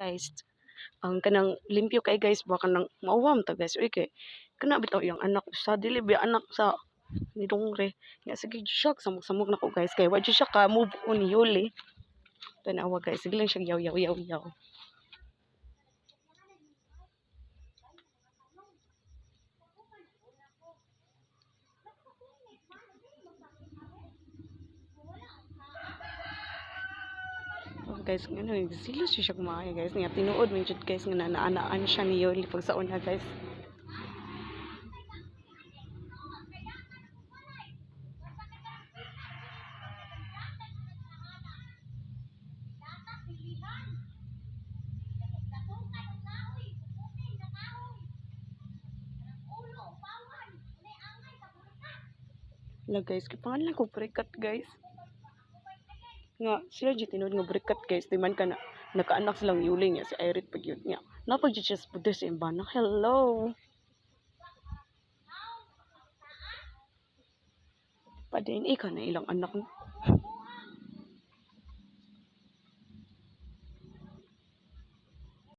guys. Ang kanang limpyo kay guys baka nang mauwam ta guys. Uy kay kana bitaw yung anak sa dili ba anak sa ni Dongre. Nga sige shock samok na ko guys kay wa siya ka move on ni Yuli. Tanawa guys, sige lang siya yaw yaw yaw yaw. Oh, guys, nga nagsilos siya kumain guys. Nga tinuod man jud guys nga naanaan siya ni Yoli pag sa una guys. La guys, kipangalan ko brekat guys. Nga siya jud tinuod nga brekat guys. Di man ka na nakaanak silang Yuli nga si Irit pag yun nga. Napag jud siya sa pudes sa imbana. Hello. Padin ikaw na ilang anak mo.